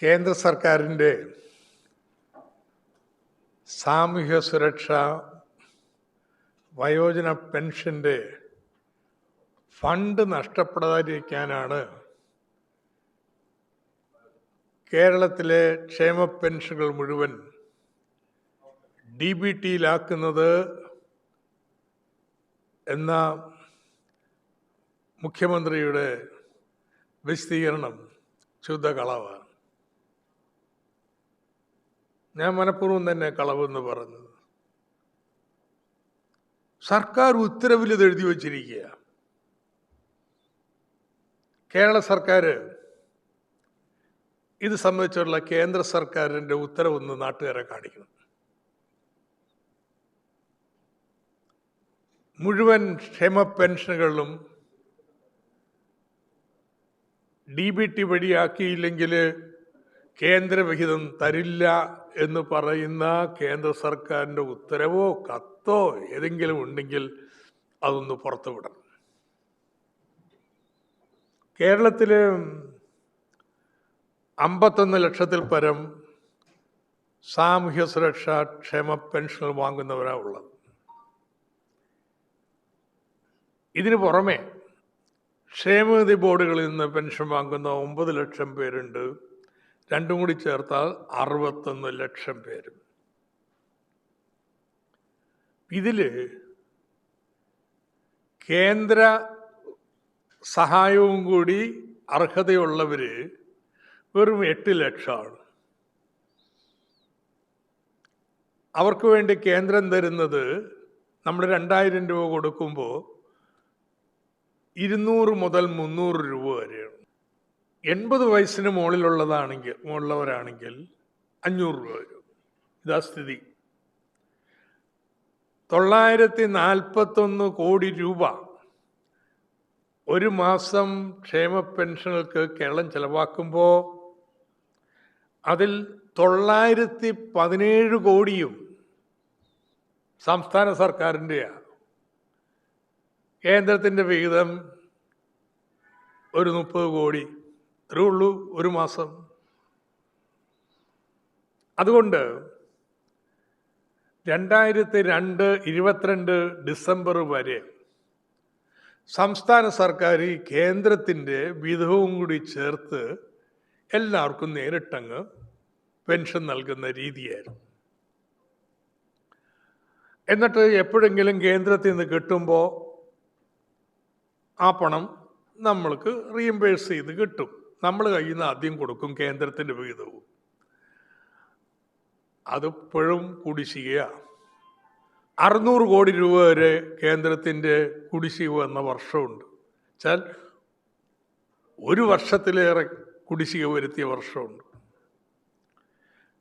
കേന്ദ്ര സർക്കാരിൻ്റെ സാമൂഹ്യ സുരക്ഷ വയോജന പെൻഷൻ്റെ ഫണ്ട് നഷ്ടപ്പെടാതിരിക്കാനാണ് കേരളത്തിലെ ക്ഷേമ പെൻഷനുകൾ മുഴുവൻ DBTയിലാക്കുന്നത് എന്ന മുഖ്യമന്ത്രിയുടെ വിശദീകരണം ശുദ്ധ കളവാണ്. ഞാൻ മനഃപൂർവ്വം തന്നെ കളവെന്ന് പറഞ്ഞത്. സർക്കാർ ഉത്തരവിൽ ഇത് എഴുതി വച്ചിരിക്കുക. കേരള സർക്കാർ ഇത് സംബന്ധിച്ചുള്ള കേന്ദ്ര സർക്കാരിൻ്റെ ഉത്തരവൊന്ന് നാട്ടുകാരെ കാണിക്കണം. മുഴുവൻ ക്ഷേമ പെൻഷനുകളിലും DBT വഴിയാക്കിയില്ലെങ്കിൽ കേന്ദ്രവിഹിതം തരില്ല എന്ന് പറയുന്ന കേന്ദ്ര സർക്കാരിൻ്റെ ഉത്തരവോ കത്തോ ഏതെങ്കിലും ഉണ്ടെങ്കിൽ അതൊന്ന് പുറത്തുവിടണം. കേരളത്തിൽ 51 ലക്ഷത്തിൽ പരം സാമൂഹ്യ സുരക്ഷാ ക്ഷേമ പെൻഷനുകൾ വാങ്ങുന്നവരാണ് ഉള്ളത്. ഇതിനു പുറമെ ക്ഷേമനിധി ബോർഡുകളിൽ നിന്ന് പെൻഷൻ വാങ്ങുന്ന 9 ലക്ഷം പേരുണ്ട്. രണ്ടും കൂടി ചേർത്താൽ 61 ലക്ഷം പേര്. ഇതിൽ കേന്ദ്ര സഹായവും കൂടി അർഹതയുള്ളവർ വെറും 8 ലക്ഷമാണ്. അവർക്ക് വേണ്ടി കേന്ദ്രം തരുന്നത് നമ്മൾ 2000 രൂപ കൊടുക്കുമ്പോൾ 200 മുതൽ 300 രൂപ വരെയാണ്. 80 വയസ്സിന് മുകളിലുള്ളവരാണെങ്കിൽ 500 രൂപ വരും. ഇതാ സ്ഥിതി. 941 കോടി രൂപ ഒരു മാസം ക്ഷേമ പെൻഷനുകൾക്ക് കേരളം ചെലവാക്കുമ്പോൾ അതിൽ 917 കോടിയും സംസ്ഥാന സർക്കാരിൻ്റെയാണ്. കേന്ദ്രത്തിൻ്റെ വിഹിതം ഒരു 30 കോടി അത്രേ ഉള്ളൂ ഒരു മാസം. അതുകൊണ്ട് 2022 ഡിസംബർ വരെ സംസ്ഥാന സർക്കാർ ഈ കേന്ദ്രത്തിൻ്റെ വിഹിതവും കൂടി ചേർത്ത് എല്ലാവർക്കും നേരിട്ടങ്ങ് പെൻഷൻ നൽകുന്ന രീതിയായിരുന്നു. എന്നിട്ട് എപ്പോഴെങ്കിലും കേന്ദ്രത്തിൽ നിന്ന് കിട്ടുമ്പോൾ ആ പണം നമ്മൾക്ക് റീഇംബേഴ്സ് ചെയ്ത് കിട്ടും. നമ്മൾ കയ്യിൽ നിന്ന് ആദ്യം കൊടുക്കും കേന്ദ്രത്തിൻ്റെ വിഹിതവും. അതിപ്പോഴും കുടിശ്ശികയാണ്. 600 കോടി രൂപ വരെ കേന്ദ്രത്തിൻ്റെ കുടിശ്ശിക വന്ന വർഷമുണ്ട്. വെച്ചാൽ ഒരു വർഷത്തിലേറെ കുടിശ്ശിക വരുത്തിയ വർഷമുണ്ട്.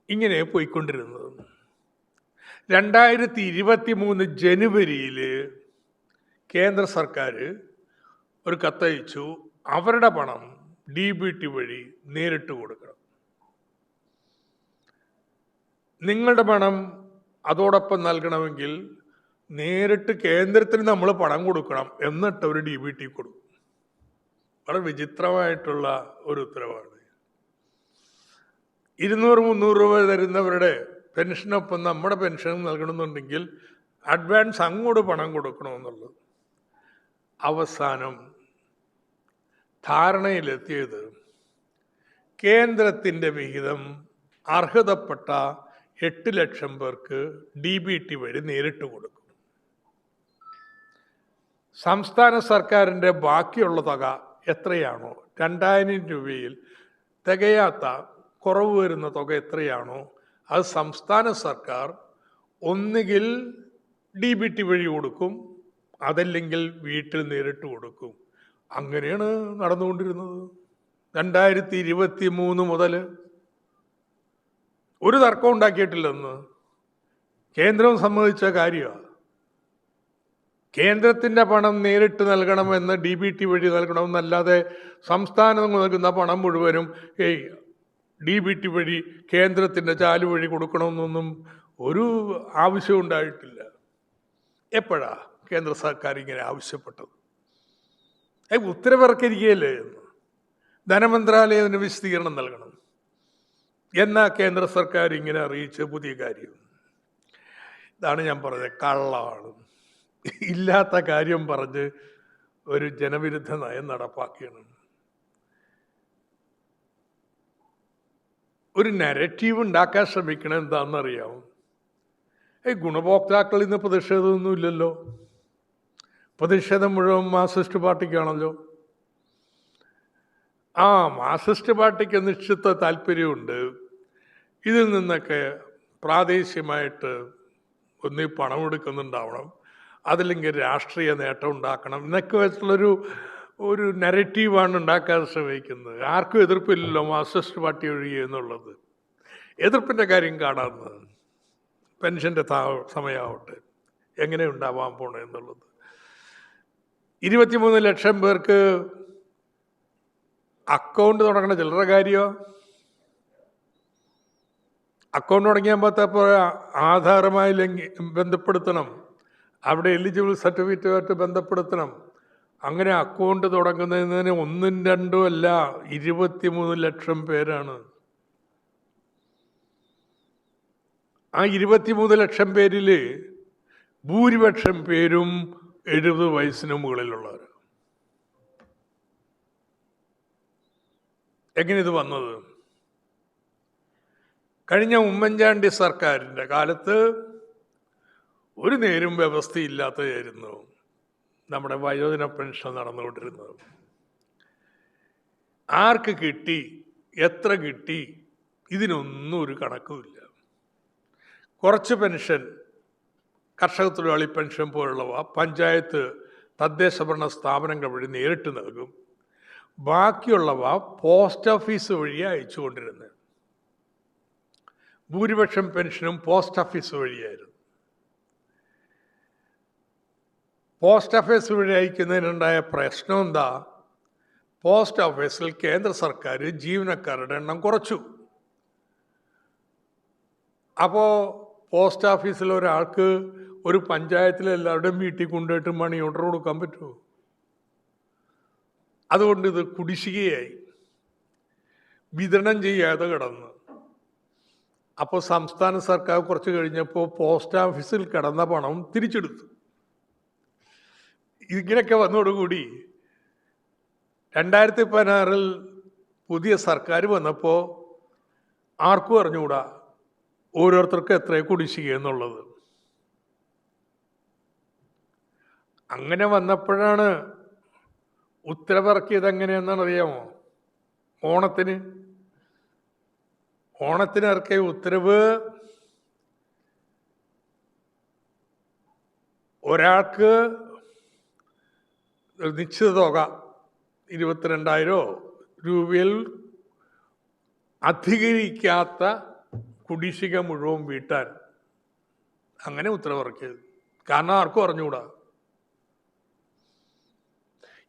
ഇങ്ങനെ പോയിക്കൊണ്ടിരുന്നത്. 2023 ജനുവരിയിൽ കേന്ദ്ര സർക്കാർ ഒരു കത്തയച്ചു. അവരുടെ പണം DBT വഴി നേരിട്ട് കൊടുക്കണം. നിങ്ങളുടെ പണം അതോടൊപ്പം നൽകണമെങ്കിൽ നേരിട്ട് കേന്ദ്രത്തിന് നമ്മൾ പണം കൊടുക്കണം, എന്നിട്ട് അവർ DBT കൊടുക്കും. വളരെ വിചിത്രമായിട്ടുള്ള ഒരു ഉത്തരവാണ്. 200-300 രൂപ തരുന്നവരുടെ പെൻഷനൊപ്പം നമ്മുടെ പെൻഷൻ നൽകണമെന്നുണ്ടെങ്കിൽ അഡ്വാൻസ് അങ്ങോട്ട് പണം കൊടുക്കണമെന്നുള്ളത്. അവസാനം ധാരണയിലെത്തിയത് കേന്ദ്രത്തിൻ്റെ വിഹിതം അർഹതപ്പെട്ട 8 ലക്ഷം പേർക്ക് DBT വഴി നേരിട്ട് കൊടുക്കും. സംസ്ഥാന സർക്കാരിൻ്റെ ബാക്കിയുള്ള തുക എത്രയാണോ, 2000 രൂപയിൽ തികയാത്ത കുറവ് വരുന്ന തുക എത്രയാണോ അത് സംസ്ഥാന സർക്കാർ ഒന്നുകിൽ DBT വഴി കൊടുക്കും, അതല്ലെങ്കിൽ വീട്ടിൽ നേരിട്ട് കൊടുക്കും. അങ്ങനെയാണ് നടന്നുകൊണ്ടിരുന്നത്. 2023 മുതൽ ഒരു തർക്കം ഉണ്ടാക്കിയിട്ടില്ലെന്ന് കേന്ദ്രം സമ്മതിച്ച കാര്യമാണ്. കേന്ദ്രത്തിൻ്റെ പണം നേരിട്ട് നൽകണമെന്ന് DBT വഴി നൽകണമെന്നല്ലാതെ സംസ്ഥാനം നൽകുന്ന പണം മുഴുവനും DBT വഴി കേന്ദ്രത്തിൻ്റെ ചാലു വഴി കൊടുക്കണമെന്നൊന്നും ഒരു ആവശ്യം ഉണ്ടായിട്ടില്ല. എപ്പോഴാ കേന്ദ്ര സർക്കാർ ഇങ്ങനെ ആവശ്യപ്പെട്ടത്? ഉത്തരവിറക്കിയിരിക്കുകയല്ലേ എന്ന് ധനമന്ത്രാലയം അതിന് വിശദീകരണം നൽകണം. എന്നാ കേന്ദ്ര സർക്കാർ ഇങ്ങനെ അറിയിച്ച പുതിയ കാര്യം. ഇതാണ് ഞാൻ പറഞ്ഞത്, കള്ളമാണ്. ഇല്ലാത്ത കാര്യം പറഞ്ഞ് ഒരു ജനവിരുദ്ധ നയം നടപ്പാക്കിയാണ്. ഒരു നരറ്റീവ് ഉണ്ടാക്കാൻ ശ്രമിക്കണത് എന്താണെന്നറിയാമോ? ഗുണഭോക്താക്കളിൽ നിന്ന് പ്രതിഷേധമൊന്നുമില്ലല്ലോ. പ്രതിഷേധം മുഴുവൻ മാർക്സിസ്റ്റ് പാർട്ടിക്കാണല്ലോ. മാർക്സിസ്റ്റ് പാർട്ടിക്ക് നിശ്ചിത താല്പര്യമുണ്ട് ഇതിൽ നിന്നൊക്കെ പ്രാദേശികമായിട്ട് ഒന്നീ പണം എടുക്കുന്നുണ്ടാവണം, അതില്ലെങ്കിൽ രാഷ്ട്രീയ നേട്ടം ഉണ്ടാക്കണം എന്നൊക്കെ വെച്ചുള്ളൊരു നരറ്റീവാണ് ഉണ്ടാക്കാൻ ശ്രമിക്കുന്നത്. ആർക്കും എതിർപ്പില്ലല്ലോ മാർക്സിസ്റ്റ് പാർട്ടി ഒഴികെ എന്നുള്ളത്. എതിർപ്പിൻ്റെ കാര്യം കാണാമെന്ന്, പെൻഷൻ്റെ സമയമാവട്ടെ, എങ്ങനെ ഉണ്ടാവാൻ പോണേ എന്നുള്ളത്. 23 ലക്ഷം പേർക്ക് അക്കൗണ്ട് തുടങ്ങണ ചില്ലറ കാര്യമോ? അക്കൗണ്ട് തുടങ്ങിയാൽ പറ്റപ്പോൾ ആധാറുമായി ബന്ധപ്പെടുത്തണം, അവിടെ എലിജിബിൾ സർട്ടിഫിക്കറ്റുമായിട്ട് ബന്ധപ്പെടുത്തണം. അങ്ങനെ അക്കൗണ്ട് തുടങ്ങുന്നതിന് 1ഉം 2ഉം അല്ല, 23 ലക്ഷം പേരാണ്. ആ 23 ലക്ഷം പേരിൽ ഭൂരിപക്ഷം പേരും 70 വയസ്സിന് മുകളിലുള്ളവർ. എങ്ങനെ ഇത് വന്നത്? കഴിഞ്ഞ ഉമ്മൻചാണ്ടി സർക്കാരിൻ്റെ കാലത്ത് ഒരു നേരും വ്യവസ്ഥയില്ലാത്തതായിരുന്നു നമ്മുടെ വയോജന പെൻഷൻ നടന്നുകൊണ്ടിരുന്നത്. ആർക്ക് കിട്ടി, എത്ര കിട്ടി, ഇതിനൊന്നും ഒരു കണക്കുമില്ല. കുറച്ച് പെൻഷൻ, കർഷക തൊഴിലാളി പെൻഷൻ പോലുള്ളവ പഞ്ചായത്ത് തദ്ദേശ ഭരണ സ്ഥാപനങ്ങൾ വഴി നേരിട്ട് നൽകും. ബാക്കിയുള്ളവ പോസ്റ്റ് ഓഫീസ് വഴി അയച്ചുകൊണ്ടിരുന്നത്. ഭൂരിപക്ഷം പെൻഷനും പോസ്റ്റ് ഓഫീസ് വഴിയായിരുന്നു. പോസ്റ്റ് ഓഫീസ് വഴി അയക്കുന്നതിനുണ്ടായ പ്രശ്നം എന്താ? പോസ്റ്റ് ഓഫീസിൽ കേന്ദ്ര സർക്കാർ ജീവനക്കാരുടെ എണ്ണം കുറച്ചു. അപ്പോൾ പോസ്റ്റ് ഓഫീസിൽ ഒരാൾക്ക് ഒരു പഞ്ചായത്തിലെ എല്ലാവരുടെയും വീട്ടിൽ കൊണ്ടുപോയിട്ട് മണി ഓർഡർ കൊടുക്കാൻ പറ്റുമോ? അതുകൊണ്ട് ഇത് കുടിശ്ശികയായി, വിതരണം ചെയ്യാതെ കിടന്നു. അപ്പോൾ സംസ്ഥാന സർക്കാർ കുറച്ച് കഴിഞ്ഞപ്പോൾ പോസ്റ്റ് ഓഫീസിൽ കിടന്ന പണം തിരിച്ചെടുത്തു. ഇങ്ങനെയൊക്കെ വന്നതോടുകൂടി 2016 പുതിയ സർക്കാർ വന്നപ്പോൾ ആർക്കും അറിഞ്ഞുകൂടാ ഓരോരുത്തർക്കും എത്ര കുടിശ്ശിക എന്നുള്ളത്. അങ്ങനെ വന്നപ്പോഴാണ് ഉത്തരവിറക്കിയത്. എങ്ങനെയെന്നാണ് അറിയാമോ? ഓണത്തിന് ഇറക്കിയ ഉത്തരവ് ഒരാൾക്ക് നിശ്ചിത തുക 22,000 രൂപയിൽ അധികരിക്കാത്ത കുടിശ്ശിക മുഴുവൻ വീട്ടാൻ അങ്ങനെ ഉത്തരവിറക്കിയത്. കാരണം ആർക്കും അറിഞ്ഞുകൂടാ.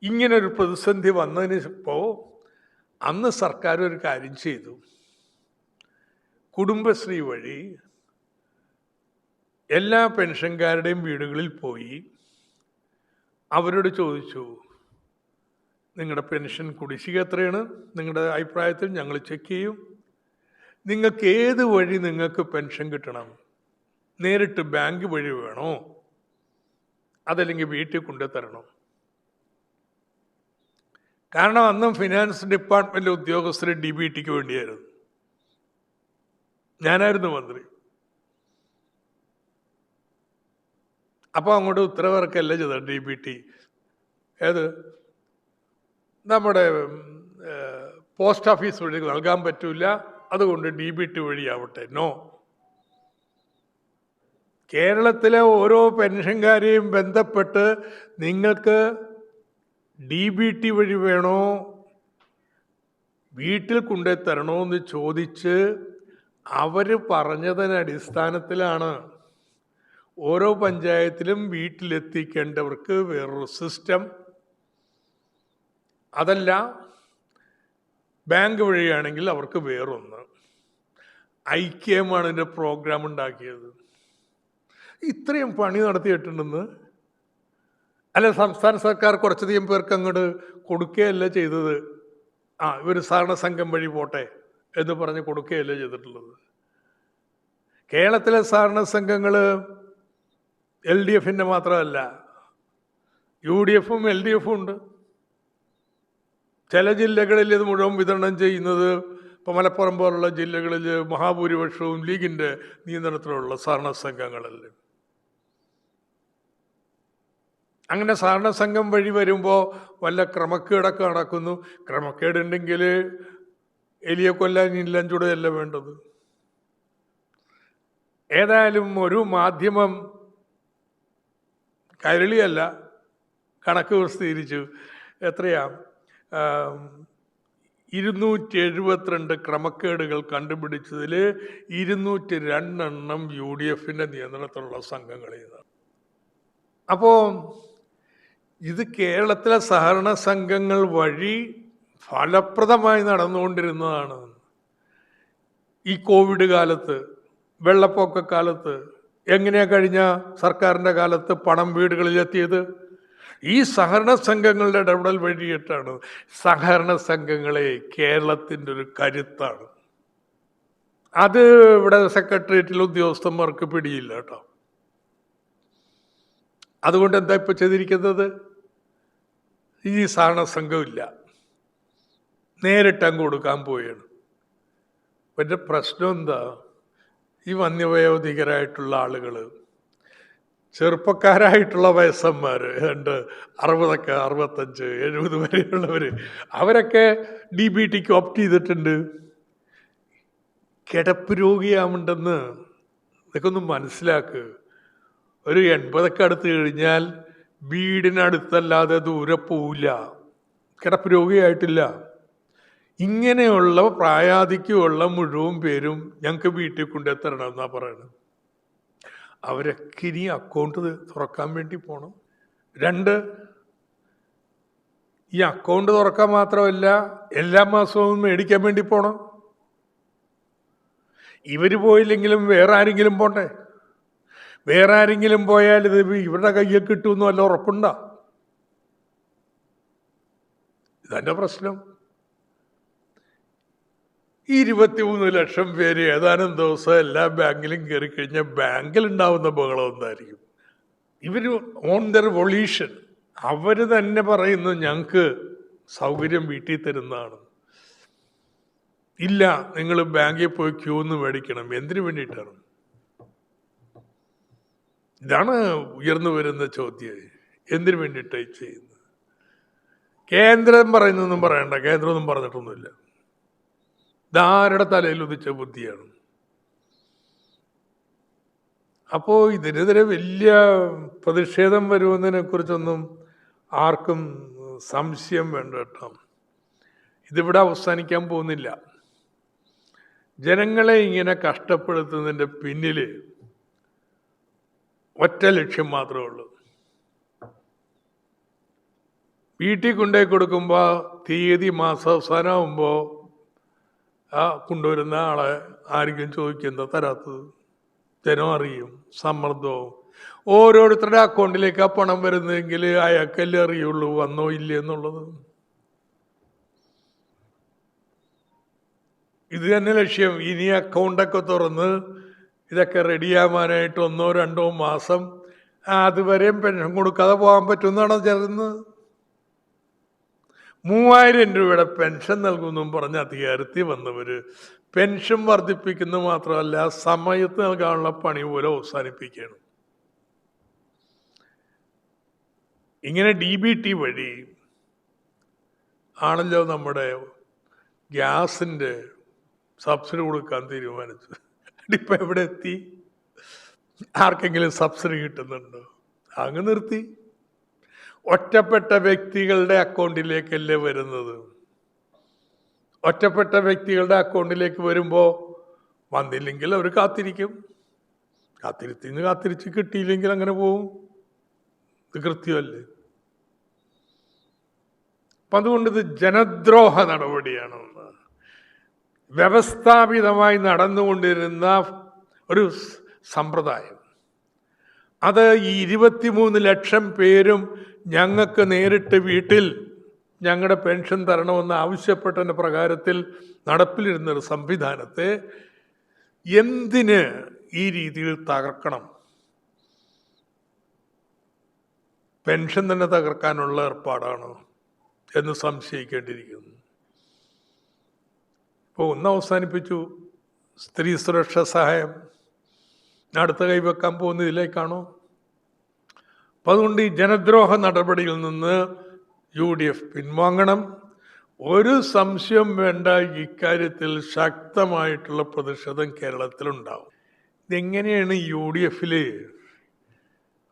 ഇങ്ങനൊരു പ്രതിസന്ധി വന്നതിന് ഇപ്പോൾ അന്ന് സർക്കാർ ഒരു കാര്യം ചെയ്തു. കുടുംബശ്രീ വഴി എല്ലാ പെൻഷൻകാരുടെയും വീടുകളിൽ പോയി അവരോട് ചോദിച്ചു, നിങ്ങളുടെ പെൻഷൻ കുടിശ്ശിക എത്രയാണ്, നിങ്ങളുടെ അഭിപ്രായത്തിൽ ഞങ്ങൾ ചെക്ക് ചെയ്യും, നിങ്ങൾക്ക് ഏത് വഴി നിങ്ങൾക്ക് പെൻഷൻ കിട്ടണം, നേരിട്ട് ബാങ്ക് വഴി വേണോ അതല്ലെങ്കിൽ വീട്ടിൽ കൊണ്ടുതരണോ? കാരണം അന്നും ഫിനാൻസ് ഡിപ്പാർട്ട്മെൻറ്റ് ഉദ്യോഗസ്ഥർ DBTക്ക് വേണ്ടിയായിരുന്നു. ഞാനായിരുന്നു മന്ത്രി. അപ്പോൾ അങ്ങോട്ട് ഉത്തരവിറക്കല്ല ചെയ്ത DBT. ഏത് നമ്മുടെ പോസ്റ്റ് ഓഫീസ് വഴി നൽകാൻ പറ്റില്ല, അതുകൊണ്ട് DBT വഴിയാവട്ടെ. നോ, കേരളത്തിലെ ഓരോ പെൻഷൻകാരെയും ബന്ധപ്പെട്ട് നിങ്ങൾക്ക് DBT വഴി വേണോ വീട്ടിൽ കൊണ്ടുതരണോ എന്ന് ചോദിച്ച് അവർ പറഞ്ഞതിനടിസ്ഥാനത്തിലാണ് ഓരോ പഞ്ചായത്തിലും വീട്ടിലെത്തിക്കേണ്ടവർക്ക് വേറൊരു സിസ്റ്റം. അതല്ല ബാങ്ക് വഴിയാണെങ്കിൽ അവർക്ക് വേറൊന്ന്. ഐക്യമാണ് ഇതിൻ്റെ പ്രോഗ്രാം ഉണ്ടാക്കിയത്. ഇത്രയും പണി നടത്തിയിട്ടുണ്ടെന്ന് അല്ല, സംസ്ഥാന സർക്കാർ കുറച്ചധികം പേർക്ക് അങ്ങോട്ട് കൊടുക്കുകയല്ല ചെയ്തത്. ഇവർ സഹകരണ സംഘം വഴി പോട്ടെ എന്ന് പറഞ്ഞ് കൊടുക്കുകയല്ലേ ചെയ്തിട്ടുള്ളത്. കേരളത്തിലെ സഹകരണ സംഘങ്ങൾ LDFിൻ്റെ മാത്രമല്ല, UDFും LDFും ഉണ്ട്. ചില ജില്ലകളിൽ ഇത് മുഴുവൻ വിതരണം ചെയ്യുന്നത്, ഇപ്പോൾ മലപ്പുറം പോലുള്ള ജില്ലകളിൽ മഹാഭൂരിപക്ഷവും ലീഗിൻ്റെ നിയന്ത്രണത്തിലുള്ള സഹകരണ സംഘങ്ങളല്ലേ. അങ്ങനെ സഹകരണ സംഘം വഴി വരുമ്പോൾ വല്ല ക്രമക്കേടൊക്കെ നടക്കുന്നു. ക്രമക്കേടുണ്ടെങ്കിൽ എലിയെ കൊല്ലാൻ ഇല്ലഞ്ചൂടെയല്ല വേണ്ടത്. ഏതായാലും ഒരു മാധ്യമം, കൈരളിയല്ല, കണക്ക് പ്രസിദ്ധീകരിച്ചു. എത്രയാ, 272 ക്രമക്കേടുകൾ കണ്ടുപിടിച്ചതിൽ 202 UDFിൻ്റെ നിയന്ത്രണത്തിലുള്ള സംഘങ്ങളിൽ നിന്നാണ്. അപ്പോൾ ഇത് കേരളത്തിലെ സഹകരണ സംഘങ്ങൾ വഴി ഫലപ്രദമായി നടന്നുകൊണ്ടിരുന്നതാണ്. ഈ കോവിഡ് കാലത്ത്, വെള്ളപ്പൊക്ക കാലത്ത് എങ്ങനെയാ കഴിഞ്ഞ സർക്കാരിൻ്റെ കാലത്ത് പണം വീടുകളിലെത്തിയത്? ഈ സഹകരണ സംഘങ്ങളുടെ ഇടപെടൽ വഴിയിട്ടാണ്. സഹകരണ സംഘങ്ങളെ കേരളത്തിൻ്റെ ഒരു കരുത്താണ്. അത് ഇവിടെ സെക്രട്ടേറിയറ്റിലെ ഉദ്യോഗസ്ഥന്മാർക്ക് പിടിയില്ല കേട്ടോ. അതുകൊണ്ട് എന്താ ഇപ്പോൾ ചെയ്തിരിക്കുന്നത്? ഈ സഹകരണ സംഘമില്ല, നേരിട്ടങ്ങ് കൊടുക്കാൻ പോവുകയാണ്. പക്ഷേ പ്രശ്നം എന്താ? ഈ വന്യവയോധികരായിട്ടുള്ള ആളുകൾ, ചെറുപ്പക്കാരായിട്ടുള്ള വയസ്സന്മാർ, 60, 65, 70 വരെയുള്ളവർ, അവരൊക്കെ DBTക്ക് ഓപ്റ്റ് ചെയ്തിട്ടുണ്ട്. കിടപ്പ് രോഗിയാവുണ്ടെന്ന് ഇതൊക്കെ ഒന്ന് മനസ്സിലാക്കുക. ഒരു 80 അടുത്ത് കഴിഞ്ഞാൽ വീടിനടുത്തല്ലാതെ ദൂരെ പോവില്ല, കിടപ്പ് രോഗിയായിട്ടില്ല. ഇങ്ങനെയുള്ള പ്രായാധിക്യമുള്ള മുഴുവൻ പേരും ഞങ്ങൾക്ക് വീട്ടിൽ കൊണ്ടെത്തരണം എന്നാ പറയുന്നത്. അവരൊക്കെ ഇനി അക്കൗണ്ട് തുറക്കാൻ വേണ്ടി പോകണം. 2, ഈ അക്കൗണ്ട് തുറക്കാൻ മാത്രമല്ല, എല്ലാ മാസവും മേടിക്കാൻ വേണ്ടി പോകണം. ഇവർ പോയില്ലെങ്കിലും വേറെ ആരെങ്കിലും പോണ്ടേ? വേറെ ആരെങ്കിലും പോയാൽ ഇത് ഇവരുടെ കയ്യിൽ കിട്ടുമെന്ന് വല്ല ഉറപ്പുണ്ടോ? ഇതെന്റെ പ്രശ്നം. 23 ലക്ഷം പേര് ഏതാനും ദിവസം എല്ലാ ബാങ്കിലും കയറി കഴിഞ്ഞാൽ ബാങ്കിലുണ്ടാവുന്ന ബഹളം എന്തായിരിക്കും? ഇവർ ഓൺ ദർ വൊളീഷൻ, അവർ തന്നെ പറയുന്നു ഞങ്ങൾക്ക് സൗകര്യം വീട്ടിൽ തരുന്നതാണ്. ഇല്ല, നിങ്ങൾ ബാങ്കിൽ പോയി ക്യൂ ഒന്ന് മേടിക്കണം. എന്തിനു വേണ്ടിയിട്ടാണ്? ഇതാണ് ഉയർന്നു വരുന്ന ചോദ്യം. എന്തിനു വേണ്ടിയിട്ടായി ചെയ്യുന്നത്? കേന്ദ്രം പറയുന്നൊന്നും പറയണ്ട, കേന്ദ്രമൊന്നും പറഞ്ഞിട്ടൊന്നുമില്ല. ഇതാരുടെ തലയിൽ ഉദിച്ച ബുദ്ധിയാണ്. അപ്പോൾ ഇതിനെതിരെ വലിയ പ്രതിഷേധം വരുന്നതിനെ കുറിച്ചൊന്നും ആർക്കും സംശയം വേണ്ട കേട്ടോ. ഇതിവിടെ അവസാനിക്കാൻ പോകുന്നില്ല. ജനങ്ങളെ ഇങ്ങനെ കഷ്ടപ്പെടുത്തുന്നതിൻ്റെ പിന്നിൽ ഒറ്റ ലക്ഷ്യം മാത്രമേ ഉള്ളൂ. വീട്ടിൽ കൊണ്ടുപോയി കൊടുക്കുമ്പോൾ തീയതി മാസാവസാനമാകുമ്പോൾ ആ കൊണ്ടുവരുന്ന ആളെ ആർക്കും ചോദിക്കുന്ന തരാത്തത് ജനം അറിയും. സമ്മർദ്ദവും ഓരോരുത്തരുടെ അക്കൗണ്ടിലേക്ക് ആ പണം വരുന്നതെങ്കിൽ അയാൾക്കല്ലേ അറിയുള്ളൂ വന്നോ ഇല്ലേ എന്നുള്ളത്. ഇത് തന്നെ ലക്ഷ്യം. ഇനി അക്കൗണ്ടൊക്കെ തുറന്ന് ഇതൊക്കെ റെഡിയാവാനായിട്ട് 1 or 2 മാസം അതുവരെയും പെൻഷൻ കൊടുക്കാതെ പോകാൻ പറ്റുമെന്നാണ് ചേർന്നത്. 3000 രൂപയുടെ പെൻഷൻ നൽകുമെന്നും പറഞ്ഞ് അധികാരത്തിൽ വന്നവർ പെൻഷൻ വർദ്ധിപ്പിക്കുന്നത് മാത്രമല്ല, സമയത്ത് നൽകാനുള്ള പണി പോലെ അവസാനിപ്പിക്കുകയാണ്. ഇങ്ങനെ DBT വഴി ആണല്ലോ നമ്മുടെ ഗ്യാസിൻ്റെ സബ്സിഡി കൊടുക്കാൻ തീരുമാനിച്ചത്. ഇപ്പം എവിടെ എത്തി? ആർക്കെങ്കിലും സബ്സിഡി കിട്ടുന്നുണ്ടോ? അങ്ങ് നിർത്തി. ഒറ്റപ്പെട്ട വ്യക്തികളുടെ അക്കൗണ്ടിലേക്കല്ലേ വരുന്നത്. ഒറ്റപ്പെട്ട വ്യക്തികളുടെ അക്കൗണ്ടിലേക്ക് വരുമ്പോൾ വന്നില്ലെങ്കിൽ അവർ കാത്തിരിക്കും. കാത്തിരിച്ച് കിട്ടിയില്ലെങ്കിൽ അങ്ങനെ പോവും. ഇത് കൃത്യമല്ലേ? അപ്പം അതുകൊണ്ട് ഇത് ജനദ്രോഹ നടപടിയാണ്. വ്യവസ്ഥാപിതമായി നടന്നുകൊണ്ടിരുന്ന ഒരു സമ്പ്രദായം. അത് ഈ 23 ലക്ഷം പേരും ഞങ്ങൾക്ക് നേരിട്ട് വീട്ടിൽ ഞങ്ങളുടെ പെൻഷൻ തരണമെന്ന് ആവശ്യപ്പെട്ടതിൻ്റെ പ്രകാരത്തിൽ നടപ്പിലിരുന്നൊരു സംവിധാനത്തെ എന്തിന് ഈ രീതിയിൽ തകർക്കണം? പെൻഷൻ തന്നെ തകർക്കാനുള്ള ഏർപ്പാടാണ് എന്ന് സംശയിക്കേണ്ടിയിരിക്കുന്നു. ഇപ്പോൾ ഒന്ന് അവസാനിപ്പിച്ചു, സ്ത്രീ സുരക്ഷാ സഹായം. അടുത്ത കൈവെക്കാൻ പോകുന്ന ഇതിലേക്കാണോ? അപ്പം അതുകൊണ്ട് ഈ ജനദ്രോഹ നടപടിയിൽ നിന്ന് UDF പിൻവാങ്ങണം. ഒരു സംശയം വേണ്ട, ഇക്കാര്യത്തിൽ ശക്തമായിട്ടുള്ള പ്രതിഷേധം കേരളത്തിലുണ്ടാവും. ഇതെങ്ങനെയാണ് UDF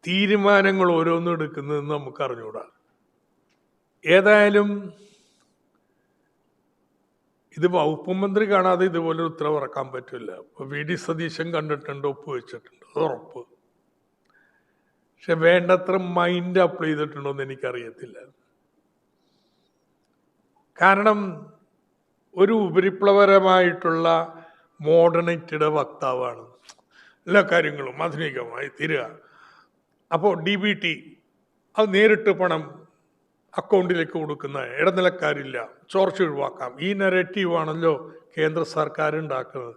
തീരുമാനങ്ങൾ ഓരോന്നും എടുക്കുന്നതെന്ന് നമുക്ക് അറിഞ്ഞുകൂടാ. ഏതായാലും ഇത് വകുപ്പ് മന്ത്രി കാണാതെ ഇതുപോലെ ഉത്തരവ് ഇറക്കാൻ പറ്റില്ല. ഇപ്പോൾ VD സതീശൻ കണ്ടിട്ടുണ്ട്, ഒപ്പുവെച്ചിട്ടുണ്ട്, അത് ഉറപ്പ്. പക്ഷെ വേണ്ടത്ര മൈൻഡ് അപ്ലൈ ചെയ്തിട്ടുണ്ടോ എന്ന് എനിക്കറിയത്തില്ല. കാരണം ഒരു ഉപരിപ്ലവരമായിട്ടുള്ള മോഡേണിറ്റിയുടെ വക്താവാണ്, എല്ലാ കാര്യങ്ങളും ആധുനികമായി തീരുക. അപ്പോൾ DBT അത് നേരിട്ട് പണം അക്കൗണ്ടിലേക്ക് കൊടുക്കുന്ന, ഇടനിലക്കാരില്ല, ചോർച്ച ഒഴിവാക്കാം, ഈ നെറേറ്റീവാണല്ലോ കേന്ദ്ര സർക്കാർ ഉണ്ടാക്കുന്നത്.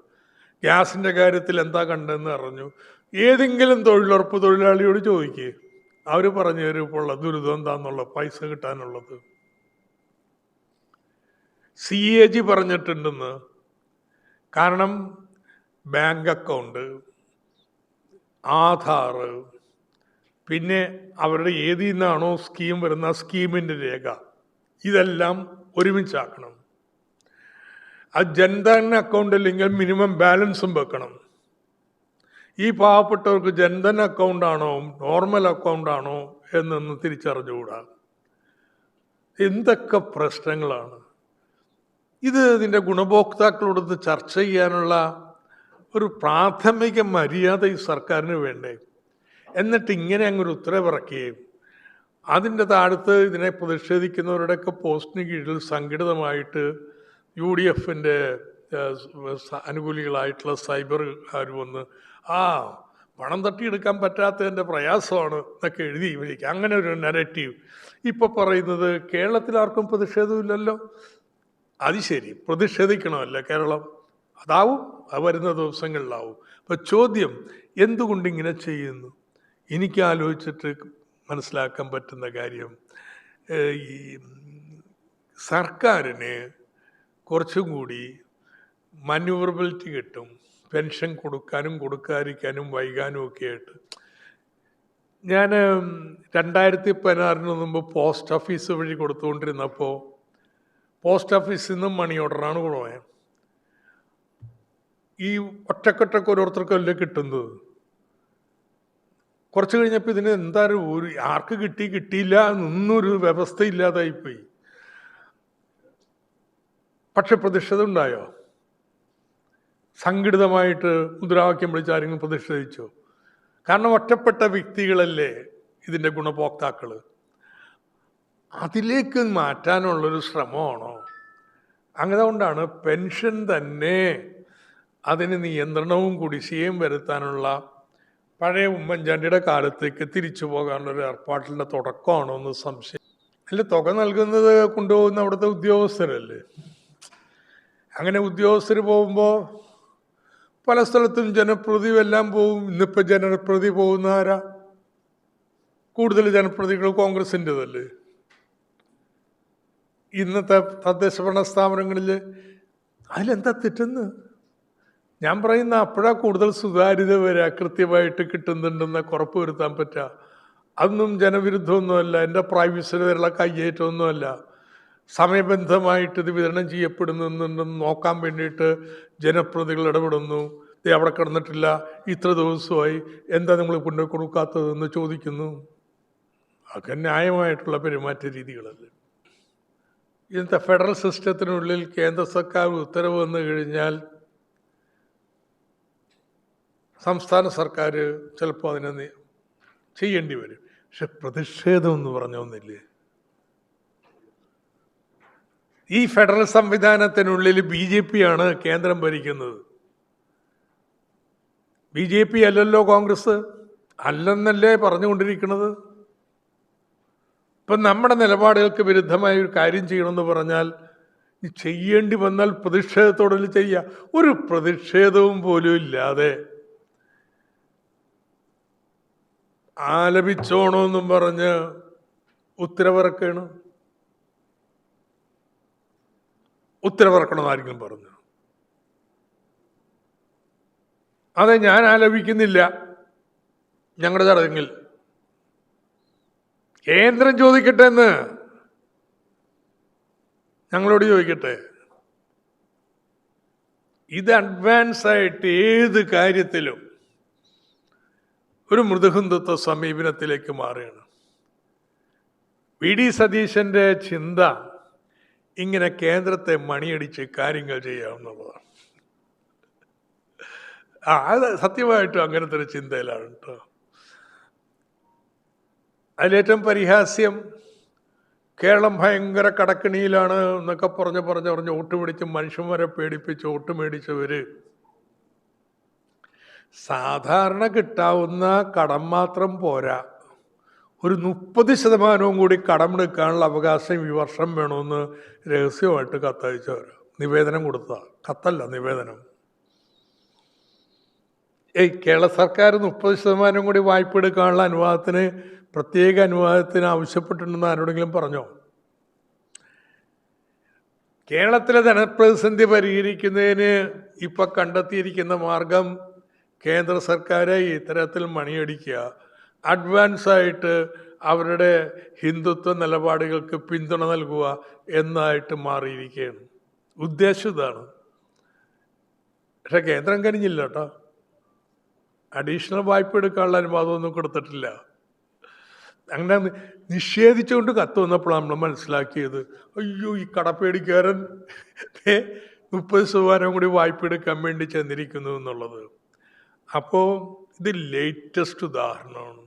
ഗ്യാസിൻ്റെ കാര്യത്തിൽ എന്താ കണ്ടതെന്ന് പറഞ്ഞു. ഏതെങ്കിലും തൊഴിലുറപ്പ് തൊഴിലാളിയോട് ചോദിക്കുക, അവർ പറഞ്ഞു തരും ഇപ്പോൾ ഉള്ള ദുരിതം എന്താണെന്നുള്ള, പൈസ കിട്ടാനുള്ളത്. CAG പറഞ്ഞിട്ടുണ്ടെന്ന്. കാരണം ബാങ്ക് അക്കൗണ്ട്, ആധാർ, പിന്നെ അവരുടെ ഏതിൽ നിന്നാണോ സ്കീം വരുന്ന സ്കീമിൻ്റെ രേഖ, ഇതെല്ലാം ഒരുമിച്ചാക്കണം. അത് ജൻധൻ അക്കൗണ്ട് അല്ലെങ്കിൽ മിനിമം ബാലൻസും വെക്കണം. ഈ പാവപ്പെട്ടവർക്ക് ജൻധൻ അക്കൗണ്ടാണോ നോർമൽ അക്കൗണ്ടാണോ എന്നൊന്ന് തിരിച്ചറിഞ്ഞുകൂടാ. എന്തൊക്കെ പ്രശ്നങ്ങളാണ് ഇത്! ഇതിൻ്റെ ഗുണഭോക്താക്കളോടൊന്ന് ചർച്ച ചെയ്യാനുള്ള ഒരു പ്രാഥമിക മര്യാദ ഈ സർക്കാരിന് വേണ്ടേ? എന്നിട്ട് ഇങ്ങനെ അങ്ങൊരു ഉത്തരവിറക്കുകയും അതിൻ്റെ താഴത്ത് ഇതിനെ പ്രതിഷേധിക്കുന്നവരുടെയൊക്കെ പോസ്റ്റിന് കീഴിൽ സംഘടിതമായിട്ട് UDFൻ്റെ അനുകൂലികളായിട്ടുള്ള സൈബറുകാർ വന്ന് പണം തട്ടിയെടുക്കാൻ പറ്റാത്തതിൻ്റെ പ്രയാസമാണ് എന്നൊക്കെ എഴുതി വിളിക്കുക. അങ്ങനെ ഒരു നെറേറ്റീവ്. ഇപ്പോൾ പറയുന്നത് കേരളത്തിൽ ആർക്കും പ്രതിഷേധമില്ലല്ലോ. അത് ശരി, പ്രതിഷേധിക്കണമല്ലോ കേരളം. അതാവും, അത് വരുന്ന ദിവസങ്ങളിലാവും. അപ്പോൾ ചോദ്യം, എന്തുകൊണ്ടിങ്ങനെ ചെയ്യുന്നു? എനിക്ക് ആലോചിച്ചിട്ട് മനസ്സിലാക്കാൻ പറ്റുന്ന കാര്യം, ഈ സർക്കാരിന് കുറച്ചും കൂടി മാന്യൂവറബിലിറ്റി കിട്ടും, പെൻഷൻ കൊടുക്കാനും കൊടുക്കാതിരിക്കാനും വൈകാനും ഒക്കെ ആയിട്ട്. ഞാൻ 2016 മുമ്പ് പോസ്റ്റ് ഓഫീസ് വഴി കൊടുത്തുകൊണ്ടിരുന്നപ്പോൾ പോസ്റ്റ് ഓഫീസിൽ നിന്നും മണി ഓർഡറാണ് കൊടുക്കുന്നത്. ഈ ഒറ്റക്കൊറ്റക്ക് ഓരോരുത്തർക്കല്ലേ കിട്ടുന്നത്. കുറച്ച് കഴിഞ്ഞപ്പോൾ ഇതിന് എന്താ ഒരു ആർക്ക് കിട്ടിയില്ല എന്നൊരു വ്യവസ്ഥ ഇല്ലാതായിപ്പോയി. പക്ഷെ പ്രതിഷേധം ഉണ്ടായോ? സംഘടിതമായിട്ട് മുദ്രാവാക്യം വിളിച്ച് ആരെങ്കിലും പ്രതിഷേധിച്ചോ? കാരണം ഒറ്റപ്പെട്ട വ്യക്തികളല്ലേ ഇതിൻ്റെ ഗുണഭോക്താക്കൾ. അതിലേക്ക് മാറ്റാനുള്ളൊരു ശ്രമമാണോ? അങ്ങനെ കൊണ്ടാണ് പെൻഷൻ തന്നെ അതിന് നിയന്ത്രണവും കുടിശ്ശികയും വരുത്താനുള്ള പഴയ ഉമ്മൻചാണ്ടിയുടെ കാലത്തേക്ക് തിരിച്ചു പോകാനുള്ളൊരു ഏർപ്പാട്ടിൻ്റെ തുടക്കമാണോ എന്ന് സംശയം. അല്ല, തുക നൽകുന്നത് കൊണ്ടുപോകുന്ന അവിടുത്തെ ഉദ്യോഗസ്ഥരല്ലേ. അങ്ങനെ ഉദ്യോഗസ്ഥർ പോകുമ്പോൾ പല സ്ഥലത്തും ജനപ്രതിനിധിയും എല്ലാം പോകും. ഇന്നിപ്പോൾ ജനപ്രതിനിധി പോകുന്ന ആരാ? കൂടുതൽ ജനപ്രതിനിധികൾ കോൺഗ്രസിൻ്റെതല്ലേ. ഇന്നത്തെ തദ്ദേശ ഭരണ സ്ഥാപനങ്ങളിൽ അതിലെന്താ തെറ്റെന്ന് ഞാൻ പറയുന്ന, അപ്പോഴാണ് കൂടുതൽ സുതാര്യത വരിക, കൃത്യമായിട്ട് കിട്ടുന്നുണ്ടെന്നൊക്കെ ഉറപ്പ് വരുത്താൻ പറ്റുക. അതൊന്നും ജനവിരുദ്ധമൊന്നുമല്ല, എൻ്റെ പ്രൈവസിലുള്ള കയ്യേറ്റമൊന്നുമല്ല. സമയബന്ധമായിട്ട് ഇത് വിതരണം ചെയ്യപ്പെടുന്നുണ്ടെന്ന് നോക്കാൻ വേണ്ടിയിട്ട് ജനപ്രതികൾ ഇടപെടുന്നു. അവിടെ കിടന്നിട്ടില്ല, ഇത്ര ദിവസമായി, എന്താ നിങ്ങൾ കൊണ്ടു കൊടുക്കാത്തതെന്ന് ചോദിക്കുന്നു. അതൊക്കെ ന്യായമായിട്ടുള്ള പെരുമാറ്റ രീതികളല്ലേ. ഇന്നത്തെ ഫെഡറൽ സിസ്റ്റത്തിനുള്ളിൽ കേന്ദ്ര സർക്കാർ ഉത്തരവ് വന്നു കഴിഞ്ഞാൽ സംസ്ഥാന സർക്കാർ ചിലപ്പോൾ അതിനെ ചെയ്യേണ്ടി വരും. പക്ഷെ പ്രതിഷേധം എന്ന് പറഞ്ഞൊന്നില്ലേ. ഈ ഫെഡറൽ സംവിധാനത്തിനുള്ളിൽ BJP ആണ് കേന്ദ്രം ഭരിക്കുന്നത്. BJP അല്ലല്ലോ കോൺഗ്രസ്, അല്ലെന്നല്ലേ പറഞ്ഞുകൊണ്ടിരിക്കുന്നത്. ഇപ്പം നമ്മുടെ നിലപാടുകൾക്ക് വിരുദ്ധമായ ഒരു കാര്യം ചെയ്യണമെന്ന് പറഞ്ഞാൽ ചെയ്യേണ്ടി വന്നാൽ പ്രതിഷേധത്തോടെ ചെയ്യുക. ഒരു പ്രതിഷേധവും പോലും ഇല്ലാതെ ആലപിച്ചോണമെന്നും പറഞ്ഞ് ഉത്തരവിറക്കണമെന്ന് ആരെങ്കിലും പറഞ്ഞു? അതെ, ഞാൻ ആലപിക്കുന്നില്ല ഞങ്ങളുടെ ചടങ്ങിൽ. കേന്ദ്രം ചോദിക്കട്ടെ എന്ന്, ഞങ്ങളോട് ചോദിക്കട്ടെ. ഇത് അഡ്വാൻസ് ആയിട്ട് ഏത് കാര്യത്തിലും ഒരു മൃദുഹിന്ദുത്വ സമീപനത്തിലേക്ക് മാറുകയാണ്. വി.ഡി. സതീശന്റെ ചിന്ത ഇങ്ങനെ കേന്ദ്രത്തെ മണിയടിച്ച് കാര്യങ്ങൾ ചെയ്യാവുന്നതാണ്. അത് സത്യമായിട്ടും അങ്ങനത്തെ ഒരു ചിന്തയിലാണ് കേട്ടോ. അതിലേറ്റവും പരിഹാസ്യം, കേരളം ഭയങ്കര കടക്കിണിയിലാണ് എന്നൊക്കെ പറഞ്ഞ് വോട്ട് പിടിച്ച് മനുഷ്യന്മാരെ പേടിപ്പിച്ച് വോട്ട് മേടിച്ചവര് സാധാരണ കിട്ടാവുന്ന കടം മാത്രം പോരാ, ഒരു 30% കൂടി കടമെടുക്കാനുള്ള അവകാശം ഈ വർഷം വേണമെന്ന് രഹസ്യമായിട്ട് കത്തയച്ചവർ, നിവേദനം കൊടുത്ത, കത്തല്ല നിവേദനം. കേരള സർക്കാർ 30% കൂടി വായ്പ എടുക്കാനുള്ള അനുവാദത്തിന്, പ്രത്യേക അനുവാദത്തിന് ആവശ്യപ്പെട്ടിട്ടുണ്ടെന്ന് ആരോടെങ്കിലും പറഞ്ഞോ? കേരളത്തിലെ ധനപ്രതിസന്ധി പരിഹരിക്കുന്നതിന് ഇപ്പൊ കണ്ടെത്തിയിരിക്കുന്ന മാർഗം കേന്ദ്ര സർക്കാരെ ഇത്തരത്തിൽ മണിയടിക്കുക, അഡ്വാൻസായിട്ട് അവരുടെ ഹിന്ദുത്വ നിലപാടുകൾക്ക് പിന്തുണ നൽകുക എന്നായിട്ട് മാറിയിരിക്കുകയാണ്. ഉദ്ദേശം ഇതാണ്. പക്ഷെ കേന്ദ്രം കഴിഞ്ഞില്ല കേട്ടോ. അഡീഷണൽ വായ്പ എടുക്കാനുള്ള അനുവാദമൊന്നും കൊടുത്തിട്ടില്ല. അങ്ങനെ നിഷേധിച്ചുകൊണ്ട് കത്ത് വന്നപ്പോഴാണ് നമ്മൾ മനസ്സിലാക്കിയത്, അയ്യോ ഈ കടപ്പേടിക്കാരൻ 30% കൂടി വായ്പ എടുക്കാൻ വേണ്ടി ചെന്നിരിക്കുന്നു എന്നുള്ളത്. അപ്പോൾ ഇത് ലേറ്റസ്റ്റ് ഉദാഹരണമാണ്.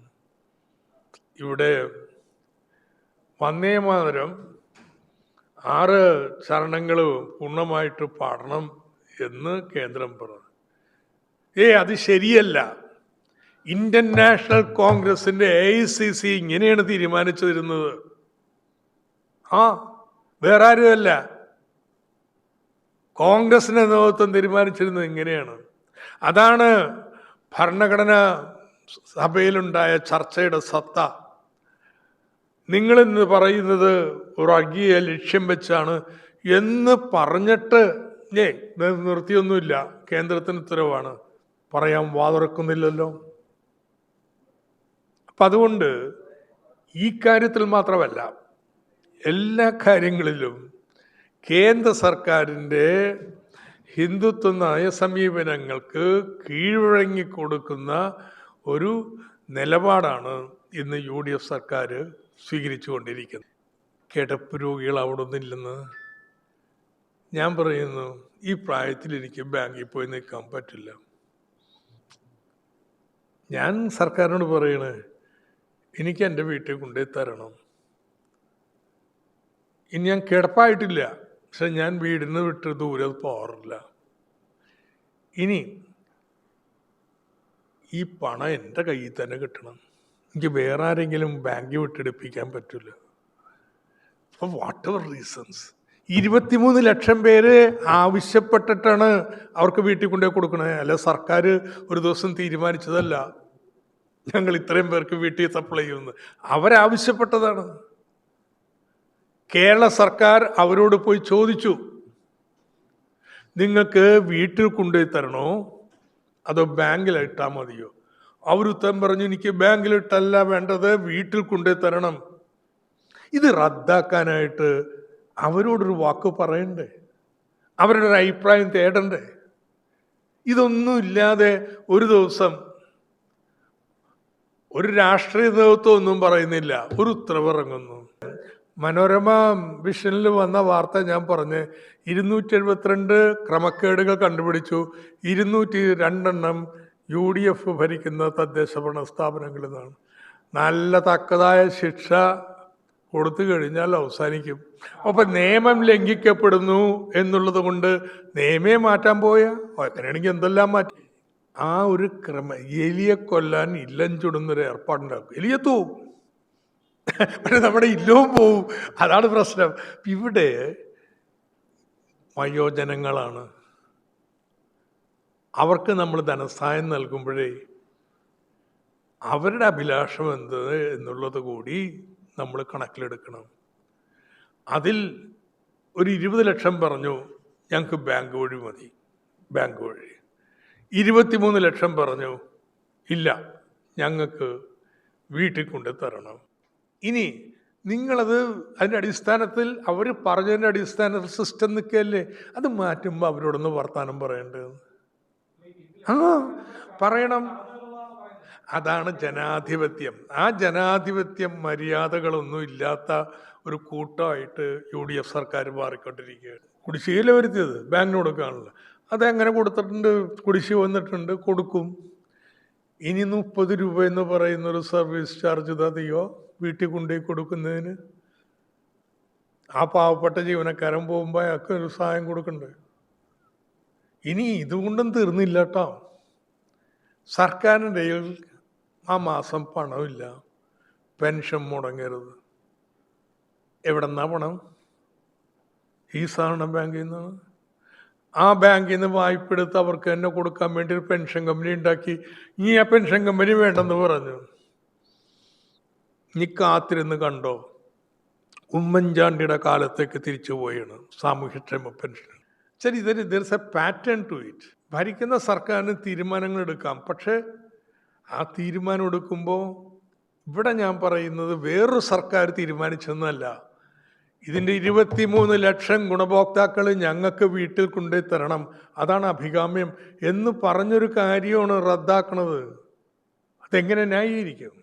ഇവിടെ വന്ദേ മാതരം 6 ചരണങ്ങൾ പൂർണ്ണമായിട്ട് പാടണം എന്ന് കേന്ദ്രം പറഞ്ഞു. അത് ശരിയല്ല. ഇന്ത്യൻ നാഷണൽ കോൺഗ്രസിന്റെ AICC ഇങ്ങനെയാണ് തീരുമാനിച്ചിരുന്നത്. വേറെ ആരുമല്ല, കോൺഗ്രസിന്റെ നേതൃത്വം തീരുമാനിച്ചിരുന്നത് ഇങ്ങനെയാണ്. അതാണ് ഭരണഘടനാ സഭയിലുണ്ടായ ചർച്ചയുടെ സത്ത. നിങ്ങളിന്ന് പറയുന്നത് വർഗീയ ലക്ഷ്യം വെച്ചാണ് എന്ന് പറഞ്ഞിട്ട് നിർത്തിയൊന്നുമില്ല. കേന്ദ്രത്തിന് ഉത്തരവാണ്, പറയാൻ വാതുറക്കുന്നില്ലല്ലോ. അപ്പം അതുകൊണ്ട് ഈ കാര്യത്തിൽ മാത്രമല്ല, എല്ലാ കാര്യങ്ങളിലും കേന്ദ്ര സർക്കാരിൻ്റെ ഹിന്ദുത്വ നയ സമീപനങ്ങൾക്ക് കീഴ്വഴങ്ങിക്കൊടുക്കുന്ന ഒരു നിലപാടാണ് ഇന്ന് UDF സർക്കാർ സ്വീകരിച്ചു കൊണ്ടിരിക്കുന്നത്. കിടപ്പ് രോഗികൾ അവിടെ ഒന്നില്ലെന്ന് ഞാൻ പറയുന്നു. ഈ പ്രായത്തിൽ എനിക്ക് ബാങ്കിൽ പോയി നിൽക്കാൻ പറ്റില്ല. ഞാൻ സർക്കാരിനോട് പറയണേ, എനിക്ക് എൻ്റെ വീട്ടിൽ കൊണ്ടുപോയി തരണം. ഇനി ഞാൻ കിടപ്പായിട്ടില്ല, പക്ഷെ ഞാൻ വീടിന് വിട്ട് ദൂരെ പോകാറില്ല. ഇനി ഈ പണം എൻ്റെ കയ്യിൽ തന്നെ കിട്ടണം. എനിക്ക് വേറെ ആരെങ്കിലും ബാങ്കിൽ വിട്ടെടുപ്പിക്കാൻ പറ്റില്ല. അപ്പോൾ വാട്ട് എവർ റീസൺസ് 23 ലക്ഷം പേര് ആവശ്യപ്പെട്ടിട്ടാണ് അവർക്ക് വീട്ടിൽ കൊണ്ടുപോയി കൊടുക്കണേ. അല്ല സർക്കാർ ഒരു ദിവസം തീരുമാനിച്ചതല്ല ഞങ്ങൾ ഇത്രയും പേർക്ക് വീട്ടിൽ സപ്ലൈ ചെയ്യുന്നത്. അവരാവശ്യപ്പെട്ടതാണ്. കേരള സർക്കാർ അവരോട് പോയി ചോദിച്ചു, നിങ്ങൾക്ക് വീട്ടിൽ കൊണ്ടുപോയി തരണോ അതോ ബാങ്കിലിട്ടാൽ മതിയോ? അവരുത്തരം പറഞ്ഞു, എനിക്ക് ബാങ്കിലിട്ടല്ല വേണ്ടത്, വീട്ടിൽ കൊണ്ടുപോയി തരണം. ഇത് റദ്ദാക്കാനായിട്ട് അവരോടൊരു വാക്ക് പറയണ്ടേ? അവരുടെ ഒരു അഭിപ്രായം തേടണ്ടേ? ഇതൊന്നും ഇല്ലാതെ ഒരു ദിവസം ഒരു രാഷ്ട്രീയ നേതൃത്വം ഒന്നും പറയുന്നില്ല, ഒരു ഉത്തരവിറങ്ങുന്നു. മനോരമ വിഷനിൽ വന്ന വാർത്ത ഞാൻ പറഞ്ഞ് 272 ക്രമക്കേടുകൾ കണ്ടുപിടിച്ചു. 202 UDF ഭരിക്കുന്ന തദ്ദേശ ഭരണ സ്ഥാപനങ്ങളിൽ നിന്നാണ്. നല്ല തക്കതായ ശിക്ഷ കൊടുത്തു കഴിഞ്ഞാൽ അവസാനിക്കും. അപ്പം നിയമം ലംഘിക്കപ്പെടുന്നു എന്നുള്ളത് കൊണ്ട് നിയമേ മാറ്റാൻ പോയാൽ അങ്ങനെയാണെങ്കിൽ എന്തെല്ലാം മാറ്റി. ആ ഒരു എലിയെ കൊല്ലാൻ ഇല്ലം ചുടുന്നൊരു ഏർപ്പാടുണ്ടാക്കും. എലിയെ തൂവും. പക്ഷെ നമ്മുടെ ഇല്ലവും പോവും. അതാണ് പ്രശ്നം. ഇവിടെ വയോജനങ്ങളാണ്, അവർക്ക് നമ്മൾ ധനസഹായം നൽകുമ്പോഴേ അവരുടെ അഭിലാഷം എന്ത് എന്നുള്ളത് കൂടി നമ്മൾ കണക്കിലെടുക്കണം. അതിൽ ഒരു 20 ലക്ഷം പറഞ്ഞു, ഞങ്ങൾക്ക് ബാങ്ക് വഴി മതി, ബാങ്ക് വഴി. 23 ലക്ഷം പറഞ്ഞു, ഇല്ല ഞങ്ങൾക്ക് വീട്ടിൽ കൊണ്ട് തരണം. ഇനി നിങ്ങളത് അതിൻ്റെ അടിസ്ഥാനത്തിൽ അവർ പറഞ്ഞതിൻ്റെ അടിസ്ഥാനത്തിൽ സിസ്റ്റം നിൽക്കുകയല്ലേ, അത് മാറ്റുമ്പോൾ അവരോടൊന്ന് വർത്താനം പറയേണ്ടത്. പറയണം. അതാണ് ജനാധിപത്യം. ആ ജനാധിപത്യം മര്യാദകളൊന്നും ഇല്ലാത്ത ഒരു കൂട്ടമായിട്ട് UDF സർക്കാർ മാറിക്കൊണ്ടിരിക്കുകയാണ്. കുടിശ്ശികയില വരുത്തിയത് ബാങ്കിന് കൊടുക്കാനുള്ള, അതെങ്ങനെ കൊടുത്തിട്ടുണ്ട്, കുടിശ്ശിക വന്നിട്ടുണ്ട്, കൊടുക്കും. ഇനി 30 രൂപ എന്ന് പറയുന്നൊരു സർവീസ് ചാർജ് തതിയോ വീട്ടിൽ കൊണ്ടുപോയി കൊടുക്കുന്നതിന്. ആ പാവപ്പെട്ട ജീവനക്കാരൻ പോകുമ്പോൾ അയാൾക്ക് ഒരു സഹായം കൊടുക്കണ്ടേ? ഇനി ഇതുകൊണ്ടും തീർന്നില്ല കേട്ടോ. സർക്കാരിൻ്റെ ആ മാസം പണമില്ല, പെൻഷൻ മുടങ്ങരുത്. എവിടെ നിന്നാ പണം? ഈ സഹകരണ ബാങ്കിൽ നിന്നാണ്. ആ ബാങ്കിൽ നിന്ന് വായ്പ എടുത്ത് അവർക്ക് തന്നെ കൊടുക്കാൻ വേണ്ടി ഒരു പെൻഷൻ കമ്പനി ഉണ്ടാക്കി. ഇനി ആ പെൻഷൻ കമ്പനി വേണ്ടെന്ന് പറഞ്ഞു. നീ കാത്തിരുന്ന് കണ്ടോ, ഉമ്മൻചാണ്ടിയുടെ കാലത്തേക്ക് തിരിച്ചു പോയാണ് സാമൂഹ്യക്ഷേമ പെൻഷൻ. ശരി, there's a pattern to it. ഭരിക്കുന്ന സർക്കാരിന് തീരുമാനങ്ങൾ എടുക്കാം, പക്ഷെ ആ തീരുമാനം എടുക്കുമ്പോൾ ഇവിടെ ഞാൻ പറയുന്നത് വേറൊരു സർക്കാർ തീരുമാനിച്ചെന്നല്ല. ഇതിൻ്റെ 23 ലക്ഷം ഗുണഭോക്താക്കൾ ഞങ്ങൾക്ക് വീട്ടിൽ കൊണ്ടുപോയി തരണം, അതാണ് അഭികാമ്യം എന്ന് പറഞ്ഞൊരു കാര്യമാണ് റദ്ദാക്കണത്. അതെങ്ങനെ ന്യായീകരിക്കും?